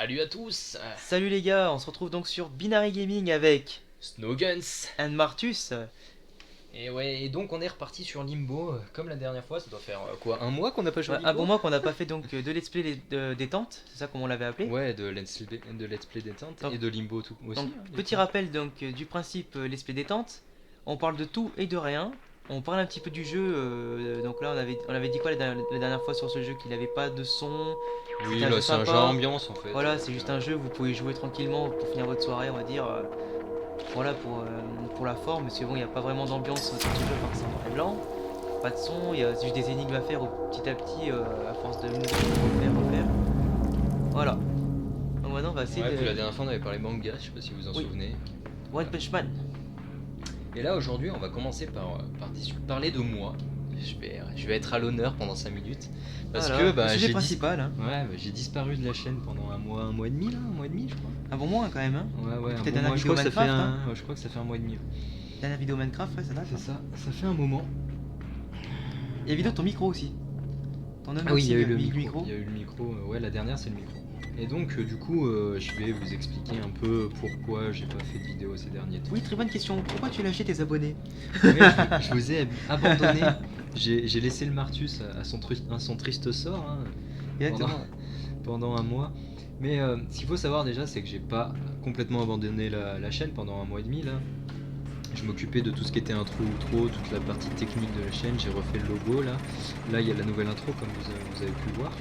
Salut à tous, Salut les gars, on se retrouve donc sur Binary Gaming avec Snowguns. Anne Martus. Et ouais, et donc on est reparti sur Limbo, comme la dernière fois, ça doit faire quoi, un mois qu'on n'a pas joué Ouais, à un bon Limbo. mois qu'on n'a pas fait donc de let's play détente, c'est ça comme on l'avait appelé. Ouais, de Let's Play détente Donc, et de Limbo tout aussi, donc, hein, du petit coup. rappel donc du principe let's play détente. On parle de tout et de rien. On parle un petit peu du jeu. Donc là on avait dit quoi la dernière fois sur ce jeu qu'il n'avait pas de son. C'était Oui, un là jeu c'est un jeu à sympa. ambiance en fait. Voilà, c'est juste un jeu, vous pouvez jouer tranquillement pour finir votre soirée, on va dire. Voilà pour la forme, parce que bon, il n'y a pas vraiment d'ambiance sur ce jeu, parce que c'est noir et blanc. Pas de son, il y a juste des énigmes à faire petit à petit, à force de mourir, refaire. Voilà. Donc maintenant, on va essayer Ouais, puis la de. dernière fois on avait parlé manga, je sais pas si vous en Oui, souvenez. One Voilà. Punch Man. Et là aujourd'hui on va commencer par parler de moi. Je vais être à l'honneur pendant 5 minutes. Parce Voilà, que le bah, sujet principal. Hein. ouais, j'ai disparu de la chaîne pendant un mois et demi là, un mois et demi je crois. Un bon mois hein, quand même. Hein. Ouais, ouais, un Peut-être bon dernière mois. Je vidéo crois que ça fait Minecraft. Hein. je crois que ça fait un mois et demi. Dernière vidéo Minecraft, ouais, ça date. C'est Hein. ça fait un moment. Et la vidéo de ton micro aussi. Ton Ah oui, il y a eu unboxing le micro. micro. Il y a eu le micro. Ouais, la dernière c'est le micro. Et donc, du coup, je vais vous expliquer un peu pourquoi j'ai pas fait de vidéo ces derniers temps. Oui, très bonne question. Pourquoi tu lâché tes abonnés? Ouais, je vous ai abandonné. J'ai laissé le Martus à son triste sort hein, pendant, Exactement. pendant un mois. Mais ce qu'il faut savoir déjà, c'est que j'ai pas complètement abandonné la chaîne pendant un mois et demi là. Je m'occupais de tout ce qui était intro outro, toute la partie technique de la chaîne, j'ai refait le logo là. Là il y a la nouvelle intro comme vous avez pu le voir,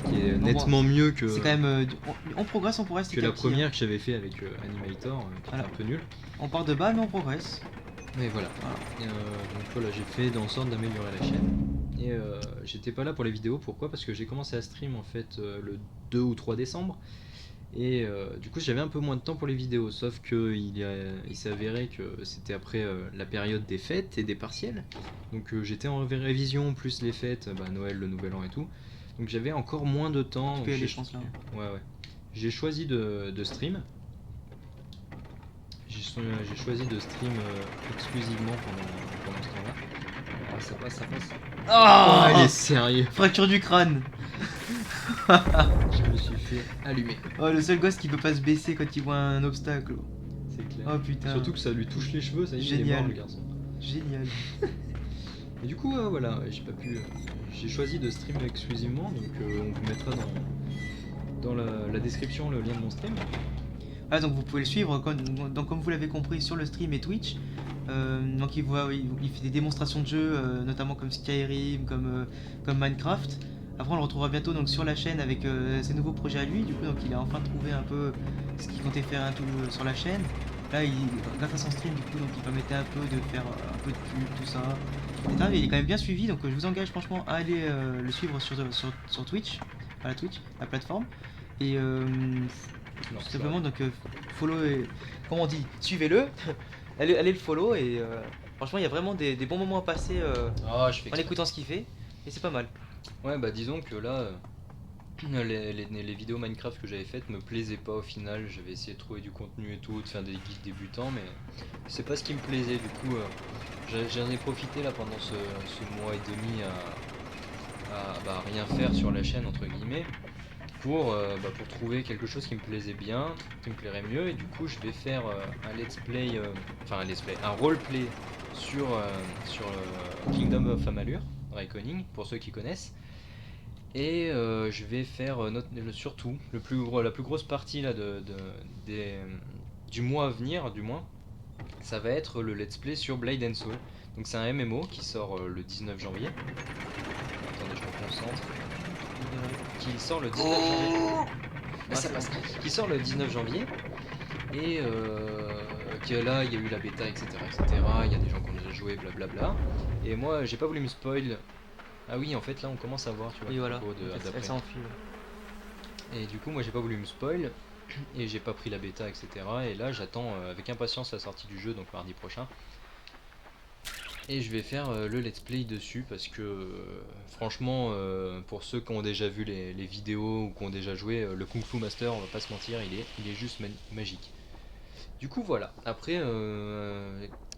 qui est Bon, bon, nettement mieux que, c'est quand même. On progresse, on progresse que petit à la petit. Hein. première que j'avais fait avec Animator, qui Voilà. était un peu nulle. On part de bas, mais on progresse. Mais voilà. Voilà. Donc voilà, j'ai fait en sorte d'améliorer la chaîne. Et j'étais pas là pour les vidéos, pourquoi? Parce que j'ai commencé à stream en fait le 2 ou 3 décembre. Et du coup j'avais un peu moins de temps pour les vidéos, sauf que il s'est avéré que c'était après la période des fêtes et des partiels. Donc j'étais en révision, plus les fêtes, Noël, le Nouvel An et tout. Donc j'avais encore moins de temps. Tu Donc peux y aller, je pense là. Ouais, ouais. J'ai choisi de stream. J'ai choisi de stream exclusivement pendant ce temps-là. Ah, ça passe, ça passe. Oh, il est sérieux. Fracture du crâne. Je me suis fait allumer. Oh, le seul gosse qui peut pas se baisser quand il voit un obstacle. C'est clair. Oh putain. Surtout que ça lui touche les cheveux, ça y est, il est Génial. mort le garçon. Génial. Et du coup, voilà, j'ai pas pu. J'ai choisi de stream exclusivement, donc on vous mettra dans la description le lien de mon stream. Ah, donc vous pouvez le suivre, comme vous l'avez compris, sur le stream et Twitch. Donc il fait des démonstrations de jeux, notamment comme Skyrim, comme Minecraft. Après on le retrouvera bientôt donc sur la chaîne avec ses nouveaux projets à lui. Du coup donc il a enfin trouvé un peu ce qu'il comptait faire tout sur la chaîne. Là grâce à son stream du coup donc il permettait un peu de faire un peu de pub, tout ça. etc. Mais il est quand même bien suivi donc je vous engage franchement à aller le suivre sur Twitch, à la Twitch, la plateforme. Et Non, tout c'est simplement vrai. donc follow et comment on dit, suivez-le, allez le follow et franchement il y a vraiment des bons moments à passer Ah, je fais en exprès. écoutant ce qu'il fait et c'est pas mal. Ouais, disons que là, les vidéos Minecraft que j'avais faites me plaisaient pas au final. J'avais essayé de trouver du contenu et tout, de faire des guides débutants, mais c'est pas ce qui me plaisait. Du coup, j'en ai profité là pendant ce mois et demi à rien faire sur la chaîne, entre guillemets, pour trouver quelque chose qui me plaisait bien, qui me plairait mieux. Et du coup, je vais faire un let's play, un roleplay sur Kingdom of Amalur, Reckoning, pour ceux qui connaissent. Et je vais faire surtout la plus grosse partie là, des, du mois à venir, du moins, ça va être le let's play sur Blade and Soul. Donc c'est un MMO qui sort le 19 janvier. Attendez, je me concentre. Qui sort le 19 janvier. Ah, ça passe. Qui sort le 19 janvier. Et que là, il y a eu la bêta, etc., etc. Il y a des gens qui ont déjà joué, blablabla. Et moi, j'ai pas voulu me spoil. Ah oui, en fait, là, on commence à voir, tu vois, Oui le voilà, propos elle d'après. s'enfuit. Et du coup, moi, j'ai pas voulu me spoil. Et j'ai pas pris la bêta, etc. Et là, j'attends avec impatience la sortie du jeu, donc mardi prochain. Et je vais faire le let's play dessus parce que franchement, pour ceux qui ont déjà vu les vidéos ou qui ont déjà joué, le Kung Fu Master, on va pas se mentir, il est juste magique. Du coup voilà, après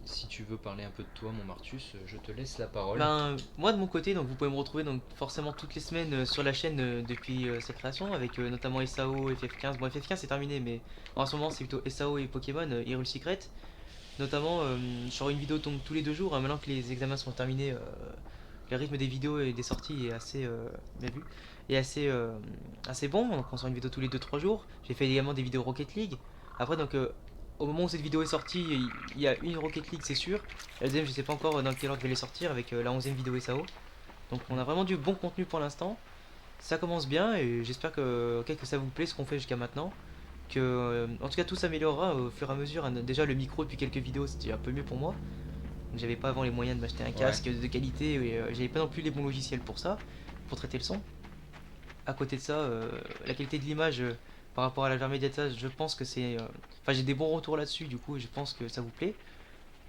si tu veux parler un peu de toi, mon Martus, je te laisse la parole. Ben, moi de mon côté, donc vous pouvez me retrouver donc forcément toutes les semaines sur la chaîne depuis sa création, avec notamment SAO, FF15. Bon, FF15 c'est terminé, mais en ce moment c'est plutôt SAO et Pokémon Hyrule Secret. Notamment, je ferai une vidéo donc, tous les 2 jours, hein, maintenant que les examens sont terminés. Le rythme des vidéos et des sorties est assez bien vu et assez bon. Donc on sort une vidéo tous les 2 3 jours. J'ai fait également des vidéos Rocket League. Après donc au moment où cette vidéo est sortie, il y a une Rocket League c'est sûr. La deuxième je sais pas encore dans quel ordre je vais les sortir avec la 11e vidéo SAO. Donc on a vraiment du bon contenu pour l'instant. Ça commence bien et j'espère que ça vous plaît ce qu'on fait jusqu'à maintenant. Que, en tout cas tout s'améliorera au fur et à mesure. Déjà le micro depuis quelques vidéos c'était un peu mieux pour moi. J'avais pas avant les moyens de m'acheter un Ouais. casque de qualité et j'avais pas non plus les bons logiciels pour ça, pour traiter le son. À côté de ça, la qualité de l'image par rapport à la Vermediata, je pense que c'est. Enfin, j'ai des bons retours là-dessus, du coup, et je pense que ça vous plaît.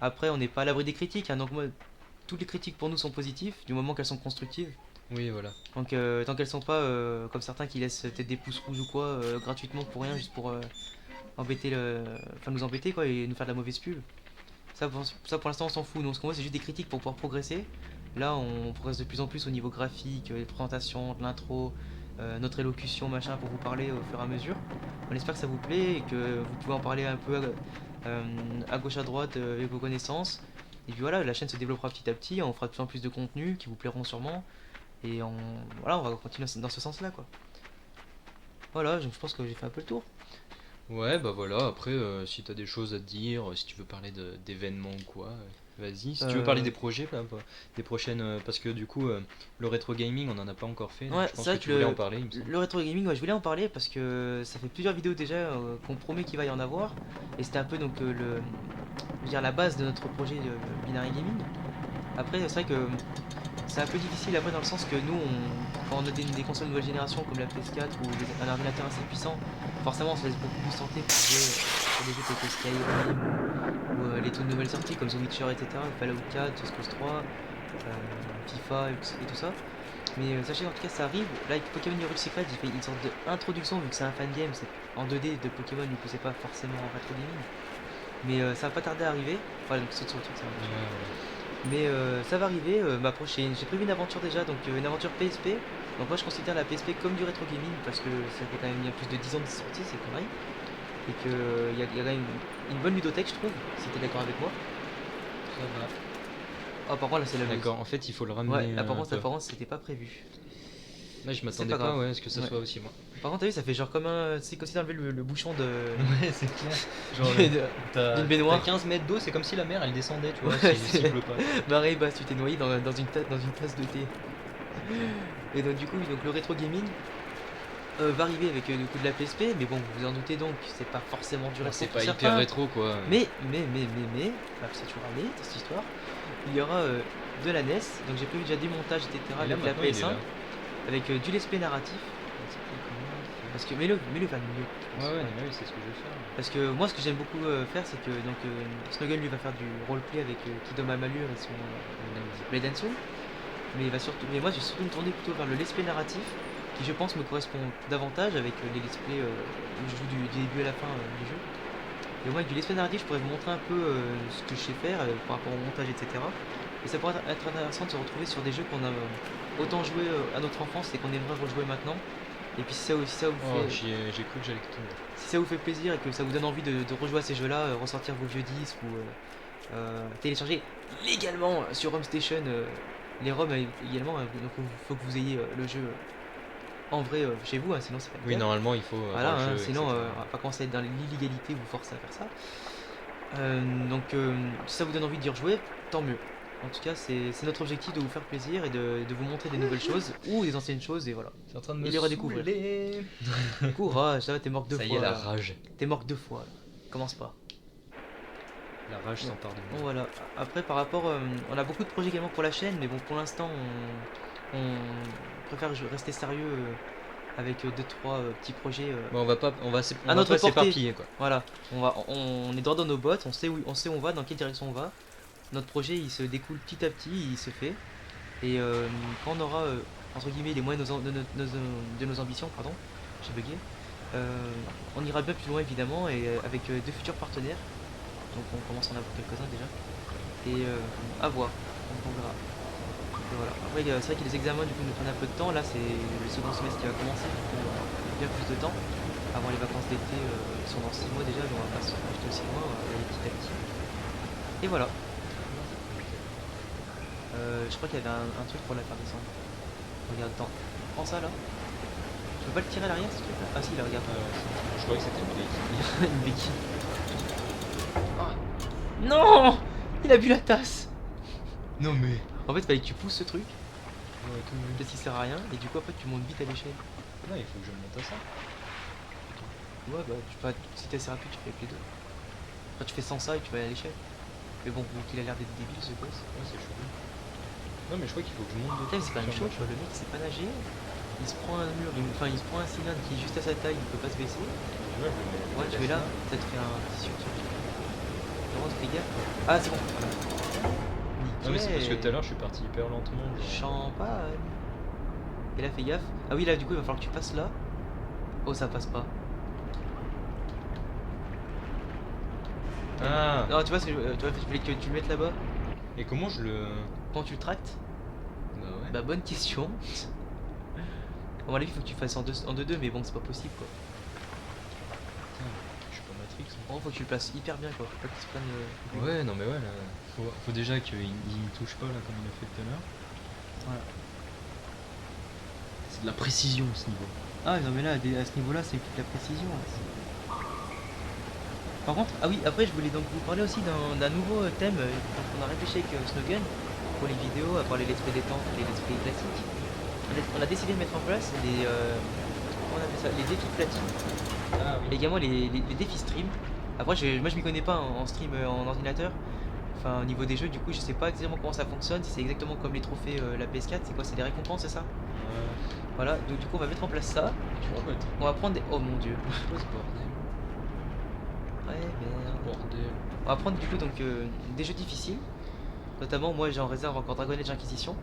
Après, on n'est pas à l'abri des critiques, hein, donc moi, toutes les critiques pour nous sont positives, du moment qu'elles sont constructives. Oui, voilà. Donc, tant qu'elles sont pas comme certains qui laissent peut-être des pouces rouges ou quoi, gratuitement pour rien, juste pour embêter enfin, nous embêter quoi, et nous faire de la mauvaise pub. Ça pour l'instant on s'en fout, nous ce qu'on veut c'est juste des critiques pour pouvoir progresser. Là on progresse de plus en plus au niveau graphique, les présentations, de l'intro, notre élocution machin pour vous parler au fur et à mesure. On espère que ça vous plaît et que vous pouvez en parler un peu à gauche à droite avec vos connaissances. Et puis voilà, la chaîne se développera petit à petit, on fera de plus en plus de contenus qui vous plairont sûrement. Et voilà, on va continuer dans ce sens là quoi. Voilà, je pense que j'ai fait un peu le tour. Ouais, bah voilà, après, si t'as des choses à te dire, si tu veux parler d'événements ou quoi, vas-y. Si tu veux parler Euh, des projets, des prochaines. Parce que du coup, le rétro gaming, on en a pas encore fait, donc Ouais, je c'est pense que vrai tu que voulais en parler, il me semble. le rétro gaming, ouais, je voulais en parler parce que ça fait plusieurs vidéos déjà qu'on promet qu'il va y en avoir. Et c'était un peu donc je veux dire, la base de notre projet de Binary Gaming. Après, c'est vrai que c'est un peu difficile après dans le sens que nous, quand on a des consoles nouvelle génération comme la PS4 ou un ordinateur assez puissant, forcément on se laisse beaucoup plus tenter pour jouer sur des jeux tels que Skyrim ou les toutes nouvelles sorties comme The Witcher, etc., Fallout 4, Just Cause 3, FIFA et tout ça. Mais sachez en tout cas ça arrive, là avec Pokémon Hero Secret j'ai fait une sorte d'introduction vu que c'est un fan game, c'est en 2D de Pokémon du coup c'est pas forcément en rétro gaming. Mais ça va pas tarder à arriver, voilà donc saute sur le truc ça va Ouais, marcher. ouais. Mais ça va arriver, ma prochaine, j'ai prévu une aventure déjà, donc une aventure PSP. Donc moi je considère la PSP comme du rétro gaming parce que ça fait quand même il y a plus de 10 ans de sortie, c'est pareil. Et qu'il y a quand même une bonne ludothèque je trouve, si t'es d'accord avec moi. Ça va. Oh par contre là c'est la loose. D'accord, en fait, il faut le Ouais, ramener là par un contre peu. l'apparence c'était pas prévu. Là, je C'est m'attendais pas pas, grave. ouais, à ce que ça Ouais. soit aussi moi. Par contre, t'as vu, ça fait genre comme un. C'est comme si t'enlevais le bouchon de. Ouais, c'est clair. Genre, d'une t'as baignoire. 15 mètres d'eau, c'est comme si la mer elle descendait, tu vois, Ouais, s'il pleut pas. marée basse, tu t'es noyé dans une tasse de thé. Et donc, du coup, oui, donc, le rétro gaming va arriver avec du coup de la PSP, mais bon, vous vous en doutez donc, c'est pas forcément du Bon, rétro c'est pour pas hyper certains. rétro quoi. Mais, c'est toujours allé dans cette histoire. Il y aura de la NES, donc j'ai prévu déjà des montages, etc. Et là, avec la maintenant, il est PS1, là. avec du let's play narratif. Je sais plus comment il fait. Parce que, mets-le vers le milieu. Ouais, ouais, Ouais. non, mais oui, c'est ce que je vais faire. Parce que moi, ce que j'aime beaucoup faire, c'est que donc Snuggle lui va faire du roleplay avec Kidoma Malure et son Blade and Soul. Mais moi, je vais surtout me tourner plutôt vers le let's play narratif, qui je pense me correspond davantage avec les let's play où je joue du début à la fin du jeu. Et moi, avec du let's play narratif, je pourrais vous montrer un peu ce que je sais faire par rapport au montage, etc. Et ça pourrait être intéressant de se retrouver sur des jeux qu'on a autant joué à notre enfance et qu'on aimerait rejouer maintenant. Et puis si ça vous Oh, fait j'ai cru que j'allais tomber. si ça vous fait plaisir et que ça vous donne envie de rejouer à ces jeux-là, ressortir vos vieux disques ou télécharger légalement sur Home Station les ROM également, donc faut que vous ayez le jeu en vrai chez vous, hein, sinon c'est pas Oui, le cas. normalement, il faut Voilà, avoir le hein, jeu, sinon etc. on va pas commencer à être dans l'illégalité, vous forcer à faire ça. Donc si ça vous donne envie d'y rejouer, tant mieux. En tout cas, c'est notre objectif de vous faire plaisir et de vous montrer des nouvelles choses ou des anciennes choses et voilà. C'est en train de me Il ira découvrir. saouler. Courage, ça va, t'es mort deux Ça y fois. est, la là. rage. T'es mort 2 fois. Là. Commence pas. La rage Bon. s'empare de Bon, moi. voilà. Après, par rapport, on a beaucoup de projets également pour la chaîne, mais bon, pour l'instant, on préfère rester sérieux avec 2 3 petits projets Bon, on à va notre pas portée. s'éparpiller quoi. Voilà. On est droit dans nos bottes, on sait où on va, dans quelle direction on va. Notre projet, il se découle petit à petit, il se fait. Et quand on aura entre guillemets les moyens de nos ambitions, pardon, j'ai bugué. On ira bien plus loin évidemment et avec de futurs partenaires. donc on commence à en avoir quelques-uns déjà. Et à voir, donc on verra. Et voilà. Après, c'est vrai que les examens du coup nous prennent un peu de temps. Là, c'est le second semestre qui va commencer, donc on a bien plus de temps. Avant les vacances d'été, qui sont dans 6 mois déjà, donc on va pas se projeter aux 6 mois, on va y aller petit à petit. Et voilà. Je crois qu'il y avait un truc pour la faire descendre. Regarde, attends. Prends ça là. Tu peux pas le tirer à l'arrière ce truc là? Ah si, là, regarde. Je croyais que c'était une béquille. Une béquille. Oh. Non! Il a bu la tasse! Non mais. En fait, fallait que tu pousses ce truc, Ouais, parce qu'il sert à rien, et du coup, après, tu montes vite à l'échelle. non, il faut que je monte à ça. Ouais, bah, si t'es assez rapide, tu fais avec les deux. Après, tu fais sans ça et tu vas à l'échelle. Mais bon, vu qu'il a l'air d'être débile ce gosse. Ouais, c'est chaud. Non, mais je crois qu'il faut que je monte Putain, c'est quand même chaud, tu vois. Le mec, il sait pas nager. Il se prend un mur, enfin, il se prend un cylindre qui est juste à sa taille, il peut pas se baisser. Ouais, tu es là, ça te fait un petit sur. Vraiment, fais gaffe. Ah, c'est bon. Non, mais c'est parce que tout à l'heure je suis parti hyper lentement. Genre. Champagne. Et là, fais gaffe. Ah oui, là, du coup, il va falloir que tu passes là. Oh, ça passe pas. Ah. Non, tu vois, tu vois, je voulais que tu le mettes là-bas. Et comment je le. Quand tu le tractes. Bah ouais. Bah, bonne question. À mon avis, il faut que tu fasses en 2-2, mais bon, c'est pas possible quoi. Putain, je suis pas Matrix. En gros, faut que tu le places hyper bien quoi. Faut pas qu'il se prenne. Ouais, non, mais ouais, là. Faut déjà qu'il me touche pas là comme il a fait tout à l'heure. Voilà. C'est de la précision ce niveau. Ah, non, mais là, à ce niveau-là, c'est toute la précision. Là. Par contre, ah oui, après, je voulais donc vous parler aussi d'un nouveau thème qu'on a réfléchi avec Snowgun pour les vidéos, à part les let's play détente et les let's play classiques. On a décidé de mettre en place les. Comment on appelle ça? Les défis platine. Ah Et également les défis stream. Après, moi je m'y connais pas en stream en ordinateur. Enfin, au niveau des jeux, du coup, je sais pas exactement comment ça fonctionne. Si c'est exactement comme les trophées la PS4, c'est quoi? C'est des récompenses, c'est ça? Voilà, donc du coup, on va mettre en place ça. On va prendre des. Oh mon dieu. Quoi ce bordel? Ouais, merde. Bordel. On va prendre du coup donc des jeux difficiles. Notamment, moi j'ai en réserve encore Dragon Age Inquisition.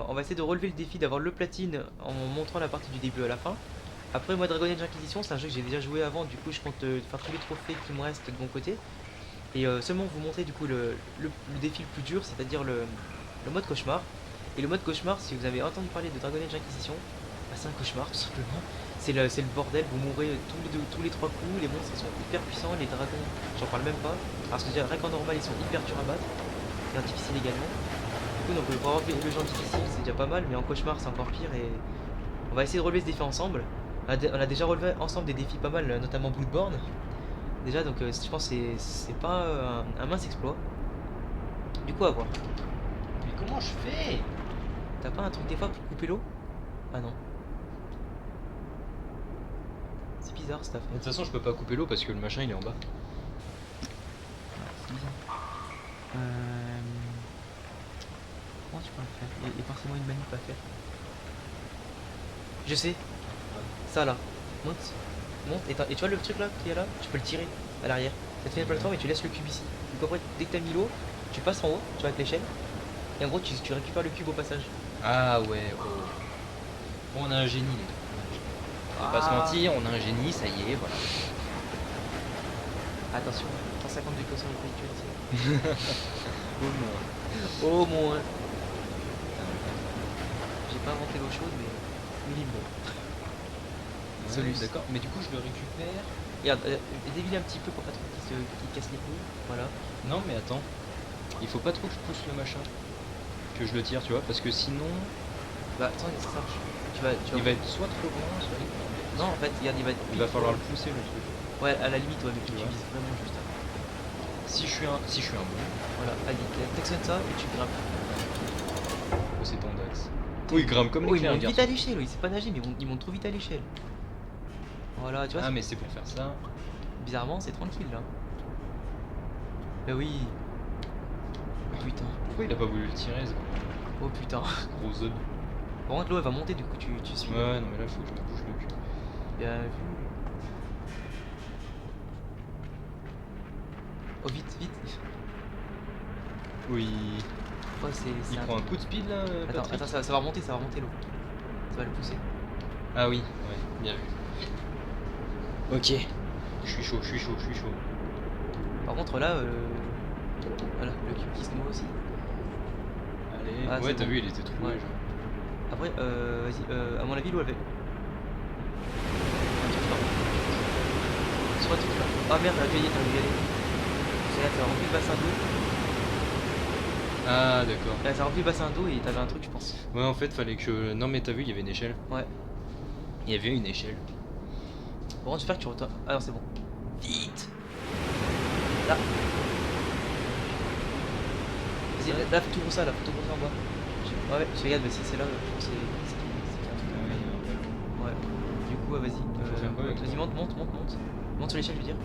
On va essayer de relever le défi d'avoir le platine en montrant la partie du début à la fin. Après, moi, Dragon Age Inquisition, c'est un jeu que j'ai déjà joué avant, du coup, je compte faire tous les trophées qui me restent de mon côté. Et seulement vous montrer du coup le défi le plus dur, c'est-à-dire le mode cauchemar. Et le mode cauchemar, si vous avez entendu parler de Dragon Age Inquisition, bah, c'est un cauchemar tout simplement. C'est le bordel, vous mourrez tous les 3 coups, les monstres ils sont hyper puissants, les dragons, j'en parle même pas. Parce que déjà, rien qu'en normal, ils sont hyper durs à battre, et en difficile également. Du coup, donc pour avoir le jeu en difficile, c'est déjà pas mal, mais en cauchemar, c'est encore pire. Et on va essayer de relever ce défi ensemble. On a déjà relevé ensemble des défis pas mal, notamment Bloodborne. Déjà, donc je pense que c'est pas un mince exploit. Du coup, à voir. Mais comment je fais? T'as pas un truc des fois pour couper l'eau? Ah non. C'est bizarre cette affaire. De toute façon, je peux pas couper l'eau parce que le machin il est en bas. C'est bizarre. Comment tu peux le faire? Il y a forcément une manip à faire. Je sais. Ça là. Monte. Monte. Et tu vois le truc là qui est là? Tu peux le tirer à l'arrière. Ça te fait une plateforme et tu laisses le cube ici. Donc après, dès que t'as mis l'eau, tu passes en haut, tu vois avec l'échelle. Et en gros, tu récupères le cube au passage. Ah ouais, oh. On a un génie les gars. On va pas se mentir, on a un génie, ça y est, voilà. Attention, 150 de caution intellectuelle ici. Au moins. Au moins. J'ai pas inventé l'eau chaude, mais minimum. Ouais, d'accord, mais du coup je le récupère. Regarde, dévile un petit peu pour pas trop qu'il casse les couilles. Voilà. Non mais attends, il faut pas trop que je pousse le machin. Que je le tire, tu vois, parce que sinon Bah attends, c'est ça. il va être soit trop loin, soit il va. Non, en fait, regarde, Il va falloir le pousser le truc. Ouais, à la limite, ouais, mais tu vois. vises vraiment juste. Si je suis un bon, Voilà, allez, t'actionnes ça et tu grimpes. oh, c'est ton Dax. Oui, il grimpe comme Oh, il l'éclair, monte vite garçon. à l'échelle, il sait pas nager, mais il monte trop vite à l'échelle. Voilà, tu vois. Ah mais c'est pour faire ça. Bizarrement, c'est tranquille là. Bah oui. Oh putain. Pourquoi il a pas voulu le tirer ce Oh putain. gros zone? Par contre, l'eau elle va monter, du coup tu suis. Ouais, non mais là faut que je me bouge le cul. Bien vu. Oh vite, vite. Oui. Oh c'est. Il prend un coup de speed là, Attends, Patrick. attends, ça va remonter l'eau. Ça va le pousser. Ah oui, ouais, bien vu. Ok. Je suis chaud. Par contre là, voilà, le cube qui se noie aussi. Allez, Ah, ouais, c'est t'as bon. vu, il était trouvé, Ouais. genre. Après, vas-y, à mon avis, l'eau elle va. Un truc là. Soit un truc là. Ah merde, t'aurais dû y aller. C'est là, t'as rempli le bassin d'eau. Ah, d'accord. T'as rempli le bassin d'eau et t'avais un truc, je pense. Ouais, en fait, fallait que. Non, mais t'as vu, il y avait une échelle. Ouais. Il y avait une échelle. Par contre, j'espère que tu retournes. Ah non, c'est bon. Vite. Là. Vas-y, là, faut tout pour ça, là, faut tout pour ça en bas. Ouais, je regarde, mais si c'est là, je pense que c'est qu'il y a un truc Ah, à ouais, faire. Ouais. Du coup, vas-y. Faut faire quoi avec Vas-y, toi monte. Monte sur l'échelle, je veux dire.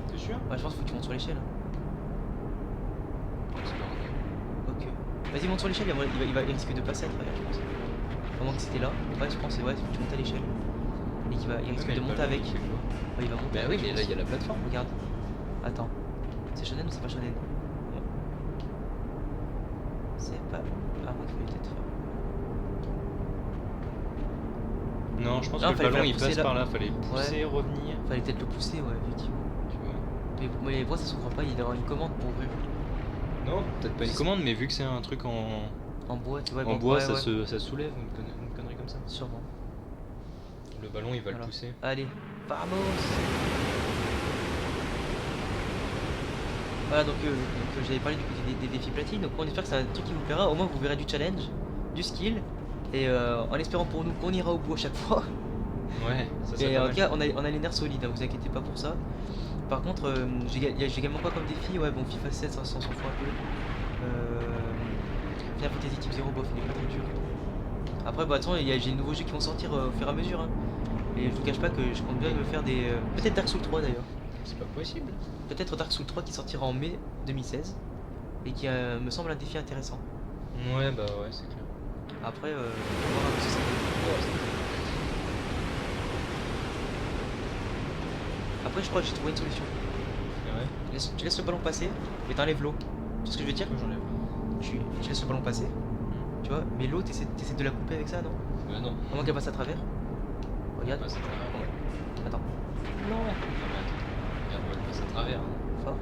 T'es sûr? Ouais, je pense qu'il faut que tu montes sur l'échelle. Ok. Vas-y, monte sur l'échelle, il risque de passer à travers, je pense. Au moment que c'était là. Ouais, je pense, ouais, faut que tu montes à l'échelle. Et il risque de monter avec. Ouais, il va monter Bah avec, oui, mais je là, pense. il y a la plateforme. Regarde. Attends. C'est shonen ou c'est pas shonen? C'est pas. Ah, moi, il fallait peut-être faire. Non, je pense Non, que le fallait ballon faire il pousser passe là. par là, fallait pousser, revenir. Fallait peut-être le pousser, ouais, effectivement. Tu vois. Mais pourquoi ça s'ouvre pas? Il doit y avoir une commande pour ouvrir. Non, peut-être pas une commande, mais vu que c'est un truc En bois, tu vois. en bon, bois, ouais, ça, ouais. ça soulève une connerie comme ça. Sûrement. Le ballon il va Voilà. le pousser. Allez, vamos! Voilà, donc j'avais parlé du coup des défis platine. Donc on espère que c'est un truc qui vous plaira. Au moins vous verrez du challenge, du skill. Et en espérant pour nous qu'on ira au bout à chaque fois. Ouais, ça serait Et pas en mal. tout cas, on a les nerfs solides, hein, vous inquiétez pas pour ça. Par contre, j'ai également pas comme défi. Ouais, bon, FIFA 7, ça s'en fout un peu. Final Fantasy Type 0, bof, il est pas très dur. Après, bah, attends, j'ai de nouveaux jeux qui vont sortir au fur et à mesure. Hein. Et je vous cache pas que je compte bien me faire des. Peut-être Dark Souls 3 d'ailleurs. C'est pas possible. Peut-être Dark Souls 3 qui sortira en mai 2016 et qui me semble un défi intéressant. Ouais, bah ouais, c'est clair. Après, on va voir un peu ce que ça donne. Après, je crois que j'ai trouvé une solution. Ah ouais. Tu laisses le ballon passer et t'enlèves l'eau. Tu vois ce que je veux dire? Pourquoi j'enlève? Tu laisses le ballon passer, tu vois, mais l'eau, t'essaies de la couper avec ça, non? Bah non. À moins qu'elle passe à travers. Regarde. Elle passe à travers. Ouais. Attends. Non. Non, mais attends. Regarde, elle passe à travers. Fort.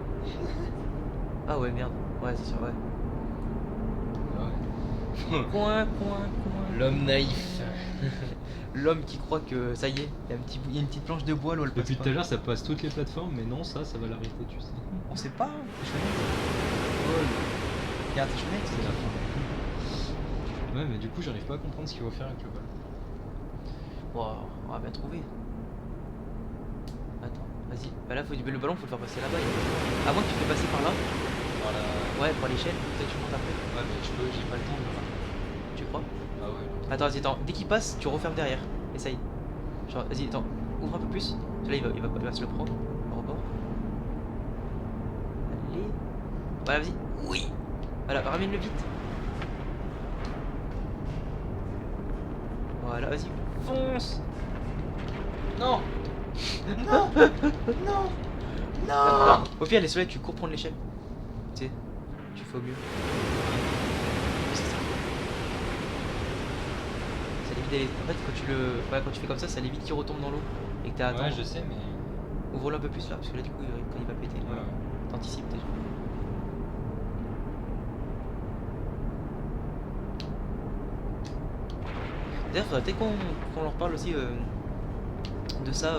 Ah ouais, merde. Ouais, c'est sûr, ouais. Ah ouais. Coin. L'homme naïf. L'homme qui croit que ça y est, il y a une petite planche de bois, l'eau elle passe Depuis pas. tout à l'heure, ça passe toutes les plateformes, mais non, ça va l'arrêter, tu sais. On sait pas, hein, c'est chouette. Oh, regarde, c'est chouette, C'est la fin. Ouais, mais du coup, j'arrive pas à comprendre ce qu'il faut faire avec le ballon. Wow, on va bien trouver. Attends, vas-y. Bah là, le ballon, faut le faire passer là-bas. À moins que tu le fasses passer par là. Par la... Ouais, par l'échelle, peut-être tu montes après. Ouais, mais j'ai pas le temps de le faire. Tu crois? Ah ouais. Attends, vas-y, attends. Dès qu'il passe, tu refermes derrière. Essaye. Genre, vas-y, attends. Ouvre un peu plus. Là, il va se le prendre. Au rebord. Allez. Voilà, vas-y. Oui. Voilà, ramène-le vite. Voilà, vas-y. Fonce. Non. Non. Non. Non. Au pire, les soleils, tu cours prendre l'échelle. Tu sais, tu fais au mieux. C'est ça. Ça évite d'aller. En fait, quand tu fais comme ça évite qu'il retombe dans l'eau. Et que t'as à attendre. Ouais, je sais, mais... Ouvre-le un peu plus là, parce que là, du coup, quand il va péter, voilà. T'anticipes déjà. D'ailleurs, faudrait peut-être qu'on leur parle aussi de ça.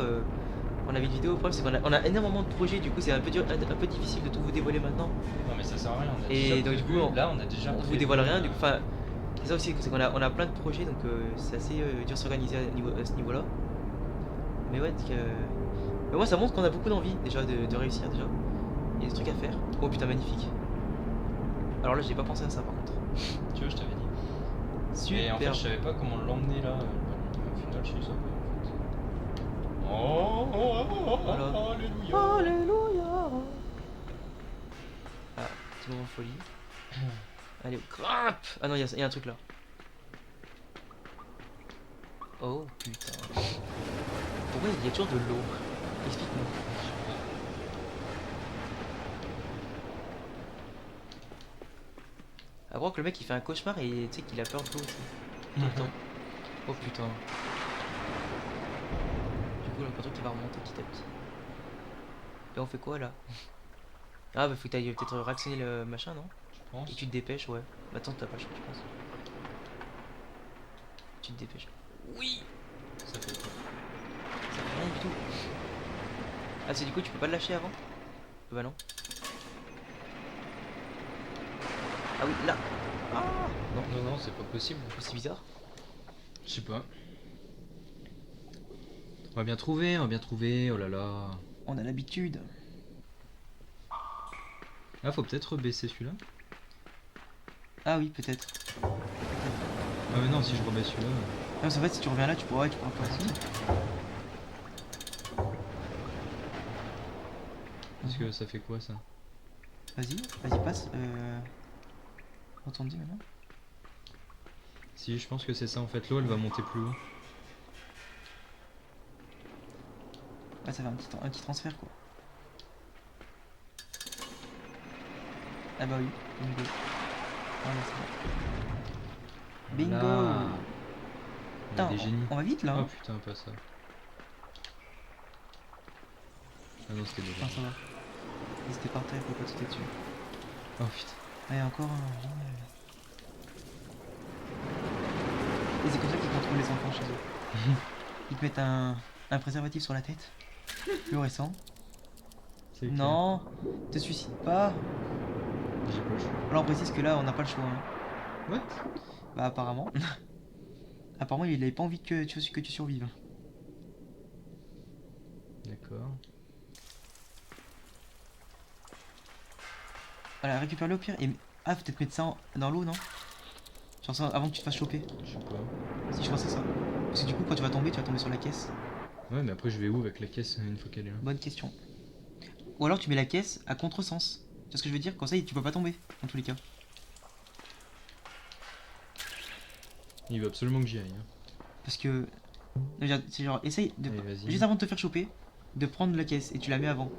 On avait une vidéo, le problème c'est qu'on a énormément de projets, du coup c'est un peu difficile de tout vous dévoiler maintenant. Non, mais ça sert à rien. On a Et déjà donc, du prévu, coup, là, on a déjà On vous prévu, dévoile rien, du coup, enfin, c'est ça aussi, c'est qu'on a plein de projets, donc c'est assez dur de s'organiser à ce niveau-là. Mais ouais, mais moi ça montre qu'on a beaucoup d'envie déjà de réussir déjà. Il y a des trucs à faire. Oh putain, magnifique. Alors là, j'ai pas pensé à ça par contre. Tu vois, je t'avais dit. Super. Et en fait, je savais pas comment l'emmener là. Au final, je suis ça. Oh, Voilà. alléluia. Alléluia. Ah, petit moment de folie. Allez, grimpe. Ah non, il y a un truc là. Oh putain. Pourquoi il y a toujours de l'eau? Explique-moi. À voir que le mec il fait un cauchemar et tu sais qu'il a peur de l'eau aussi. Tout le temps. Oh putain. Du coup, le truc qui va remonter petit à petit. Et on fait quoi là? Ah bah faut que t'ailles peut-être réactionner le machin, non? Je pense. Et tu te dépêches, ouais. Bah attends, t'as pas le choix, je pense. Tu te dépêches. Oui! Ça fait quoi? Ça fait rien du tout. Ah, c'est du coup, tu peux pas le lâcher avant? Bah non. Ah oui, là! Ah! Non, non, non, c'est pas possible. C'est bizarre. Je sais pas. On va bien trouver, oh là là. On a l'habitude. Ah, faut peut-être baisser celui-là. Ah oui, peut-être. Ah, mais non, si je remets celui-là. Non, en fait, si tu reviens là, tu pourras pas Ah, si. repartir. Parce que ça fait quoi ça? Vas-y, passe. Retourne-y maintenant. Si, je pense que c'est ça en fait. L'eau elle va monter plus haut. Ah, ça fait un petit transfert quoi. Ah bah oui, bingo. Ah, là, c'est bon. Bingo! Là. On Putain, est des génies. on va vite là. Oh Hein. putain, pas ça. Ah non, c'était Ah, déjà. ça va. Ils étaient par terre, il faut pas sauter dessus. Oh putain. Ah, et encore un, génial. Et c'est comme ça qu'ils contrôlent les enfants chez eux. Ils te mettent un préservatif sur la tête. Fluorescent. C'est clair. Non, te suicide pas. J'ai pas le choix. Alors on précise que là on n'a pas le choix. Hein. What? Bah apparemment. Apparemment il avait pas envie que tu survives. D'accord. Voilà, récupère-le au pire et... Ah, peut-être mettre ça dans l'eau, non? Genre ça avant que tu te fasses choper. Je sais pas. Si je pensais ça. Parce que du coup quand tu vas tomber sur la caisse. Ouais, mais après je vais où avec la caisse une fois qu'elle est là? Bonne question. Ou alors tu mets la caisse à contresens. Tu vois ce que je veux dire? Comme ça tu peux pas tomber, dans tous les cas. Il veut absolument que j'y aille. Hein. Parce que... C'est genre, essaye de... Allez, vas-y. Juste avant de te faire choper, de prendre la caisse et tu la mets avant.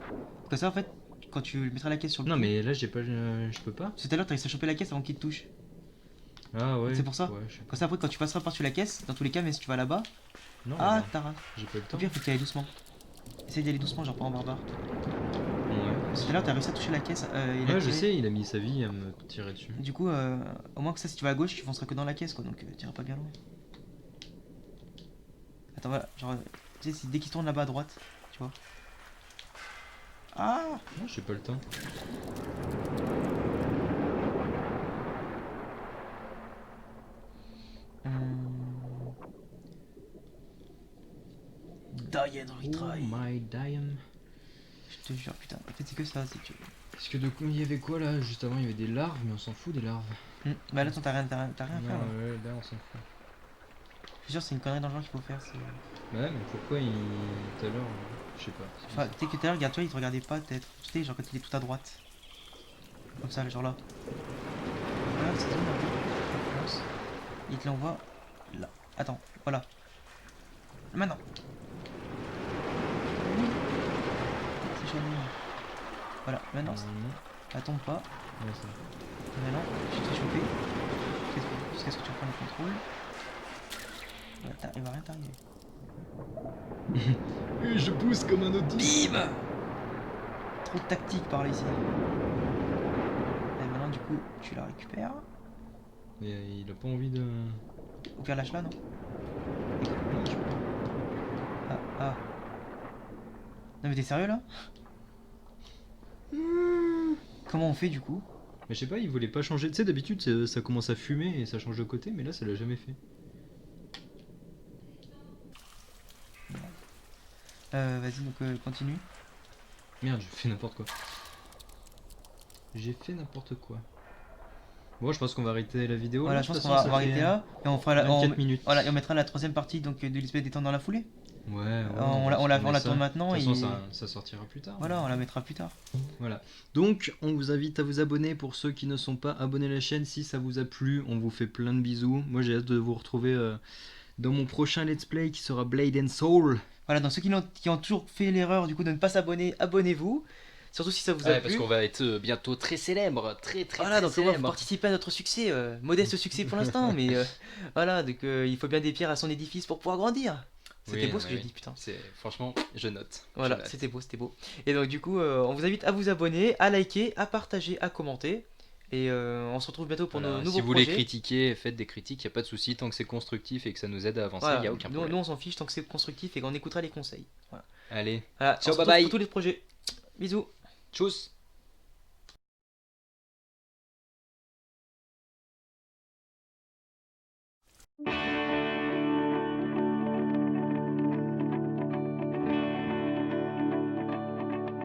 Comme ça en fait, quand tu mettras la caisse sur le Non, cul- mais là j'ai pas. Je peux pas. Tout à l'heure t'as réussi à choper la caisse avant qu'il te touche. Ah ouais. C'est pour ça. Ouais, je sais pas. Comme ça après quand tu passeras par-dessus la caisse, dans tous les cas, mais si tu vas là-bas, Non, ah mais t'as raté. j'ai pas le Au temps. pire faut que tu ailles doucement. Essaye d'y aller doucement, genre pas en barbare. Ouais. Parce que tout à l'heure t'as réussi à toucher la caisse. Il a Ouais, je tiré. sais, il a mis sa vie à me tirer dessus. Du coup, au moins que ça, si tu vas à gauche, tu fonceras que dans la caisse quoi, donc t'iras pas bien loin. Attends, voilà, genre, tu sais, dès qu'il tourne là-bas à droite, tu vois. Ah! Non, j'ai pas le temps. Die and retry. Oh my damn. Je te jure, putain. En fait, c'est que ça, c'est que. Parce que de coup, il y avait quoi là? Juste avant, il y avait des larves, mais on s'en fout des larves. Bah là, t'as rien à faire. Là. Non, ouais, là, on s'en fout. Je suis sûr, c'est une connerie dans le genre qu'il faut faire. Ouais, mais pourquoi il. Tout à l'heure, je sais pas. Enfin, tu sais que tout à l'heure, regarde, tu vois, il te regardait pas, peut-être. Tu sais, genre quand il est tout à droite. Comme ça, genre là. Voilà, c'est tout, là. Il te l'envoie là. Attends, voilà. Maintenant. C'est chaud. Voilà, maintenant. Normalement. Ça tombe pas. Ouais, ça. Et maintenant, je t'ai chopé. Jusqu'à ce que tu reprennes le contrôle. Voilà, il va rien t'arriver. Je pousse comme un autiste. Bim! Trop de tactique par là ici. Et maintenant, du coup, tu la récupères. Mais il a pas envie de. Au pire, lâche là, non? Ouais, je sais pas. Ah. Non, mais t'es sérieux là? Comment on fait du coup? Mais je sais pas, il voulait pas changer. Tu sais, d'habitude, ça commence à fumer et ça change de côté, mais là, ça l'a jamais fait. Vas-y, donc continue. Merde, j'ai fait n'importe quoi. J'ai fait n'importe quoi. Bon, je pense qu'on va arrêter la vidéo. Voilà, là, je de pense toute qu'on va façon, ça arrêter fait là. Et on fera la, 24 minutes. voilà, et on mettra la troisième partie donc, de l'espèce détente dans la foulée. Ouais, on la tourne maintenant. De toute Et façon, ça sortira plus tard. voilà, on la mettra plus tard. Voilà. Donc, on vous invite à vous abonner pour ceux qui ne sont pas abonnés à la chaîne. Si ça vous a plu, on vous fait plein de bisous. Moi, j'ai hâte de vous retrouver dans mon prochain let's play qui sera Blade and Soul. Voilà, donc ceux qui ont toujours fait l'erreur du coup de ne pas s'abonner, abonnez-vous. Surtout si ça vous a plu. Parce qu'on va être bientôt très célèbre, très Voilà, donc on va célèbre. participer à notre succès, modeste succès pour l'instant, mais voilà, donc il faut bien des pierres à son édifice pour pouvoir grandir. C'était Oui, beau non, ce que mais j'ai oui. dit, putain. Franchement, je note. Je Voilà, note. c'était beau, c'était beau. Et donc du coup, on vous invite à vous abonner, à liker, à partager, à commenter. Et on se retrouve bientôt pour nos Voilà, si nouveaux vous voulez projets. critiquer, faites des critiques, y a pas de souci, tant que c'est constructif et que ça nous aide à avancer, Voilà, y a aucun nous problème. on s'en fiche tant que c'est constructif et qu'on écoutera les conseils. Voilà, Allez, voilà, on ciao, se bye retrouve pour bye. tous les projets. Bisous. Tchuss.